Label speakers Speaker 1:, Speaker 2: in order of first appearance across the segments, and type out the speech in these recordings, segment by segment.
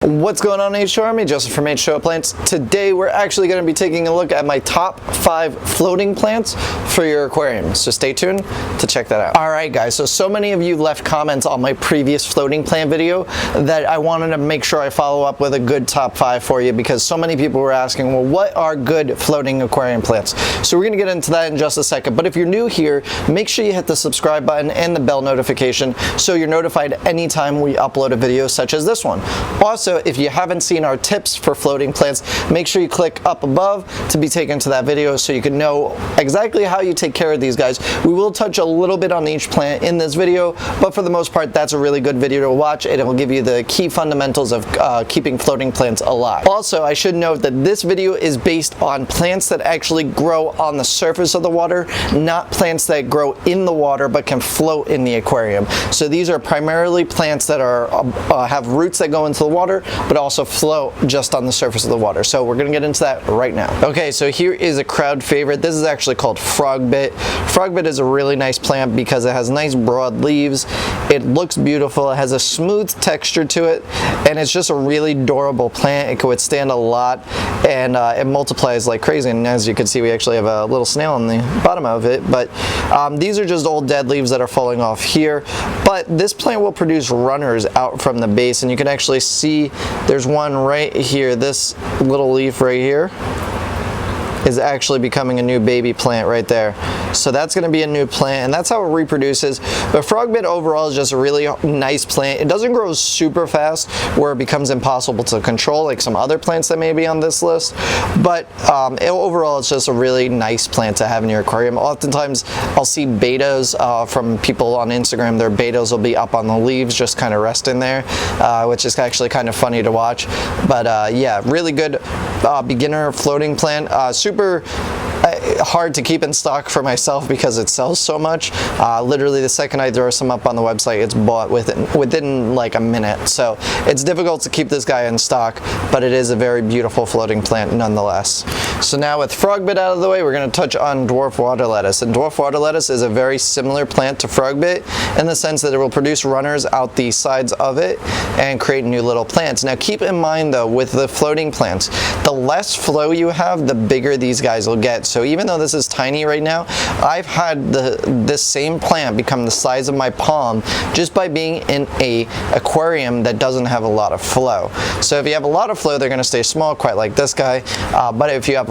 Speaker 1: What's going on, H2 Army? Joseph from H2 Plants. Today we're actually going to be taking a look at my top 5 floating plants for your aquarium, so stay tuned to check that out. Alright guys, so many of you left comments on my previous floating plant video that I wanted to make sure I follow up with a good top 5 for you, because so many people were asking, well, what are good floating aquarium plants? So we're going to get into that in just a second, but if you're new here, make sure you hit the subscribe button and the bell notification so you're notified anytime we upload a video such as this one. Also, if you haven't seen our tips for floating plants, make sure you click up above to be taken to that video so you can know exactly how you take care of these guys. We will touch a little bit on each plant in this video, but for the most part, that's a really good video to watch, and it will give you the key fundamentals of keeping floating plants alive. Also, I should note that this video is based on plants that actually grow on the surface of the water, not plants that grow in the water but can float in the aquarium. So these are primarily plants that are have roots that go into the water, but also float just on the surface of the water. So we're gonna get into that right now. Okay, so here is a crowd favorite. This is actually called frogbit. Frogbit is a really nice plant because it has nice broad leaves. It looks beautiful. It has a smooth texture to it, and it's just a really durable plant. It can withstand a lot, and it multiplies like crazy. And as you can see, we actually have a little snail on the bottom of it, but these are just old dead leaves that are falling off here. But this plant will produce runners out from the base, and you can actually see there's one right here. This little leaf right here is actually becoming a new baby plant right there. So that's going to be a new plant, and that's how it reproduces. But frogbit overall is just a really nice plant. It doesn't grow super fast where it becomes impossible to control like some other plants that may be on this list, but overall it's just a really nice plant to have in your aquarium. Oftentimes I'll see betas from people on Instagram. Their betas will be up on the leaves just kind of resting there, which is actually kind of funny to watch. But yeah, really good beginner floating plant. Super hard to keep in stock for myself because it sells so much. Literally the second I throw some up on the website, it's bought within like a minute. So it's difficult to keep this guy in stock, but it is a very beautiful floating plant nonetheless. So now with frogbit out of the way, we're going to touch on dwarf water lettuce. And dwarf water lettuce is a very similar plant to frogbit in the sense that it will produce runners out the sides of it and create new little plants. Now keep in mind though, with the floating plants, the less flow you have, the bigger these guys will get. So even though this is tiny right now, I've had this same plant become the size of my palm just by being in a aquarium that doesn't have a lot of flow. So if you have a lot of flow, they're going to stay small, quite like this guy. But if you have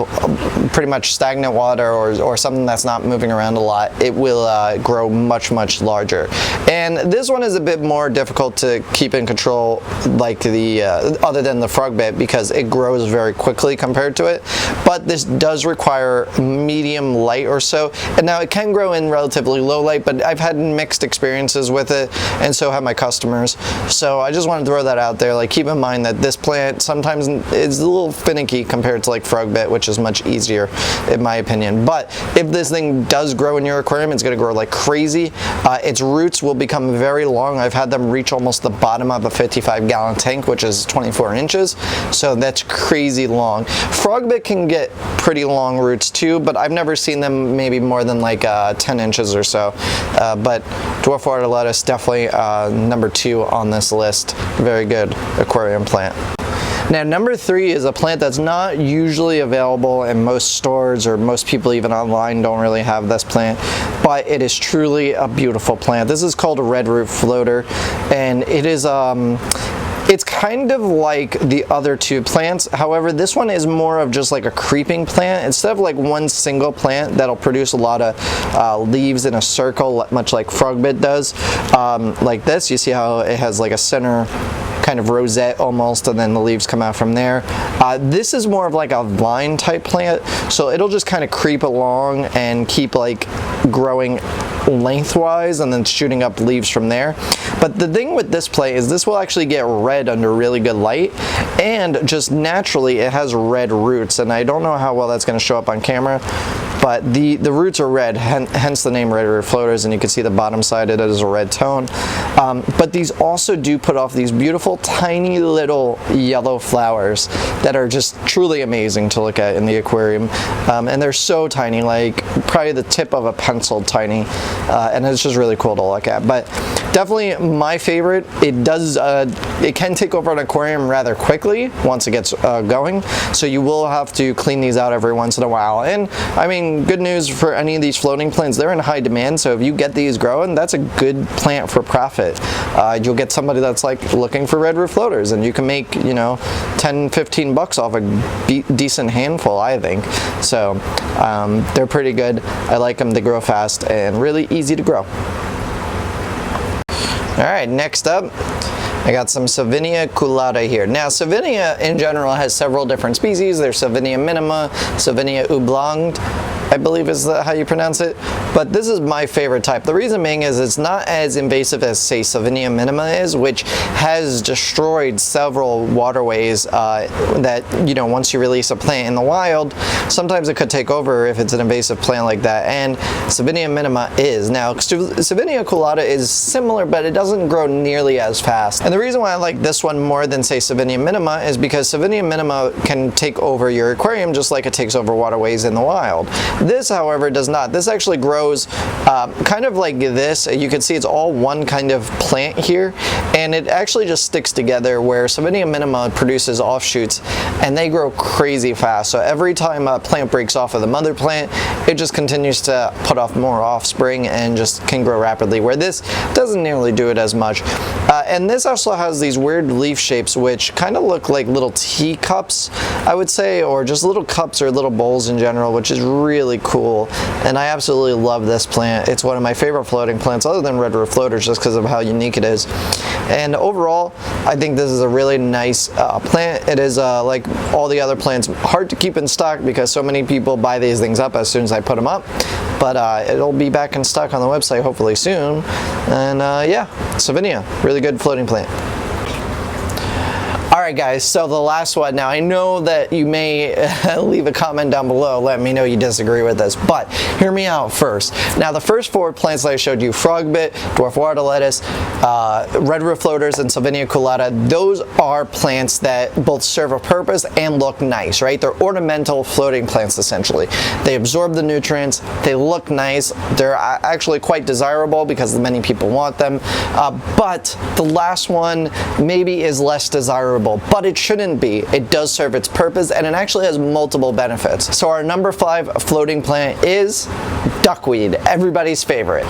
Speaker 1: pretty much stagnant water or something that's not moving around a lot, it will grow much larger. And this one is a bit more difficult to keep in control, like the other than the frogbit, because it grows very quickly compared to it. But this does require medium light or so, and now it can grow in relatively low light, but I've had mixed experiences with it, and so have my customers. So I just want to throw that out there. Like, keep in mind that this plant sometimes is a little finicky compared to like frogbit, which is much easier in my opinion. But if this thing does grow in your aquarium, it's going to grow like crazy. Its roots will become very long. I've had them reach almost the bottom of a 55-gallon tank, which is 24 inches, so that's crazy long. Frogbit can get pretty long roots too, but I've never seen them maybe more than like 10 inches or so. But dwarf water lettuce, definitely number 2 on this list. Very good aquarium plant. Now number 3 is a plant that's not usually available in most stores, or most people even online don't really have this plant, but it is truly a beautiful plant. This is called a red root floater, and it is it's kind of like the other 2 plants. However, this one is more of just like a creeping plant. Instead of like one single plant that'll produce a lot of leaves in a circle, much like frogbit does. Like this, you see how it has like a center kind of rosette almost, and then the leaves come out from there. This is more of like a vine type plant, so it'll just kind of creep along and keep like growing lengthwise and then shooting up leaves from there. But the thing with this plant is this will actually get red under really good light, and just naturally it has red roots, and I don't know how well that's going to show up on camera, but the roots are red, hence the name red root floaters, and you can see the bottom side, it is a red tone. But these also do put off these beautiful tiny little yellow flowers that are just truly amazing to look at in the aquarium. And they're so tiny, like probably the tip of a pencil tiny, and it's just really cool to look at. But definitely my favorite. It can take over an aquarium rather quickly once it gets going, so you will have to clean these out every once in a while. And I mean, good news for any of these floating plants, they're in high demand, so if you get these growing, that's a good plant for profit. You'll get somebody that's like looking for red root floaters, and you can make, you know, 10-15 bucks off a decent handful, I think. So they're pretty good. I like them. They grow fast and really easy to grow. All right, next up, I got some Savinia culata here. Now, Savinia in general has several different species. There's Savinia minima, Savinia oblongue, I believe is how you pronounce it, but this is my favorite type. The reason being is it's not as invasive as, say, Savinia minima is, which has destroyed several waterways that, you know, once you release a plant in the wild, sometimes it could take over if it's an invasive plant like that, and Savinia minima is. Now, Savinia culata is similar, but it doesn't grow nearly as fast. And the reason why I like this one more than, say, Savinia minima is because Savinia minima can take over your aquarium just like it takes over waterways in the wild. This, however, does not. This actually grows kind of like this. You can see it's all one kind of plant here, and it actually just sticks together, where Savinia minima produces offshoots, and they grow crazy fast. So every time a plant breaks off of the mother plant, it just continues to put off more offspring and just can grow rapidly, where this doesn't nearly do it as much. And this also has these weird leaf shapes which kind of look like little teacups, I would say, or just little cups or little bowls in general, which is really cool. And I absolutely love this plant. It's one of my favorite floating plants other than red root floaters, just because of how unique it is. And overall, I think this is a really nice plant. It is like all the other plants, hard to keep in stock because so many people buy these things up as soon as I put them up, but it'll be back in stock on the website hopefully soon. And yeah, Savinia, really good floating plant. Alright guys, so the last one. Now I know that you may leave a comment down below, let me know you disagree with this, but hear me out first. Now the first four plants that I showed you, frogbit, dwarf water lettuce, red root floaters, and Savinia culata, those are plants that both serve a purpose and look nice, right? They're ornamental floating plants essentially. They absorb the nutrients, they look nice, they're actually quite desirable because many people want them, but the last one maybe is less desirable. But it shouldn't be. It does serve its purpose, and it actually has multiple benefits. So our number 5 floating plant is duckweed, everybody's favorite.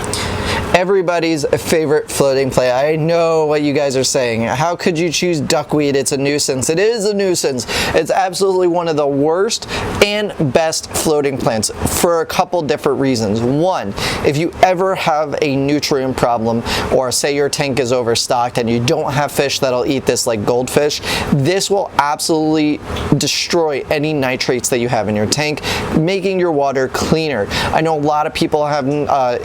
Speaker 1: Everybody's favorite floating plant. I know what you guys are saying. How could you choose duckweed? It's a nuisance. It is a nuisance. It's absolutely one of the worst and best floating plants for a couple different reasons. One, if you ever have a nutrient problem, or say your tank is overstocked and you don't have fish that'll eat this like goldfish, this will absolutely destroy any nitrates that you have in your tank, making your water cleaner. I know a lot of people have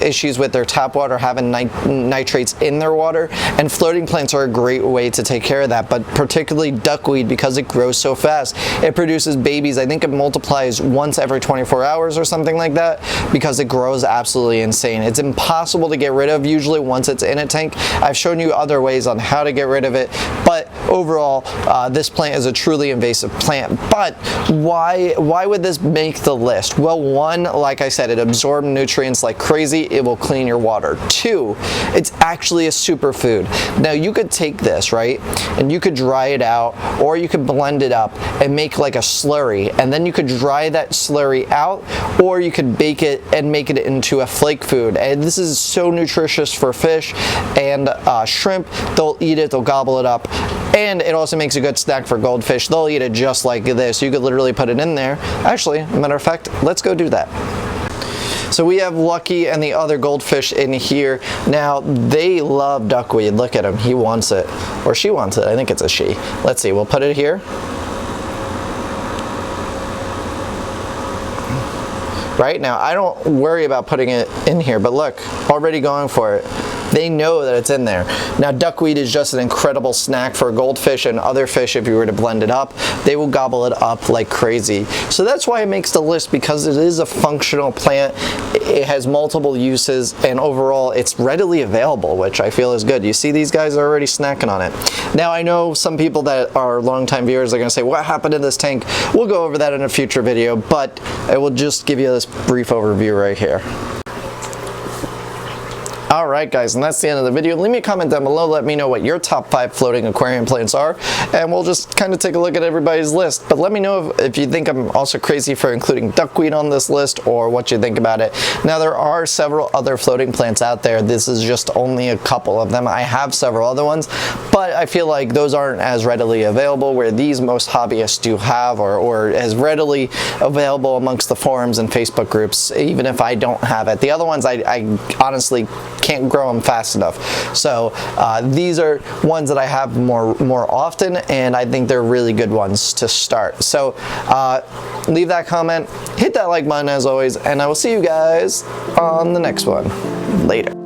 Speaker 1: issues with their tap water having nitrates in their water, and floating plants are a great way to take care of that, but particularly duckweed, because it grows so fast. It produces babies. I think it multiplies once every 24 hours or something like that, because it grows absolutely insane. It's impossible to get rid of usually once it's in a tank. I've shown you other ways on how to get rid of it, but overall this plant is a truly invasive plant. But why would this make the list? Well, one, like I said, it absorbs nutrients like crazy. It will clean your water. Two, it's actually a superfood. Now you could take this, right, and you could dry it out, or you could blend it up and make like a slurry, and then you could dry that slurry out, or you could bake it and make it into a flake food. And this is so nutritious for fish and shrimp. They'll eat it, they'll gobble it up, and it also makes a good snack for goldfish. They'll eat it just like this. You could literally put it in there. Actually, matter of fact, let's go do that. So we have Lucky and the other goldfish in here. Now, they love duckweed. Look at him. He wants it. Or she wants it. I think it's a she. Let's see. We'll put it here. Right now, I don't worry about putting it in here, but look, already going for it. they know that it's in there. Now, duckweed is just an incredible snack for goldfish and other fish. If you were to blend it up, they will gobble it up like crazy. So that's why it makes the list, because it is a functional plant. It has multiple uses, and overall it's readily available, which I feel is good. You see these guys are already snacking on it. Now, I know some people that are longtime viewers are going to say, what happened to this tank? We'll go over that in a future video, but I will just give you this brief overview right here. Alright guys, and that's the end of the video. Leave me a comment down below, let me know what your top 5 floating aquarium plants are, and we'll just kind of take a look at everybody's list. But let me know if you think I'm also crazy for including duckweed on this list, or what you think about it. Now, there are several other floating plants out there. This is just only a couple of them. I have several other ones, but I feel like those aren't as readily available, where these most hobbyists do have, or as readily available amongst the forums and Facebook groups, even if I don't have it. The other ones, I honestly can't grow them fast enough. So these are ones that I have more often, and I think they're really good ones to start. So leave that comment, hit that like button as always, and I will see you guys on the next one. Later.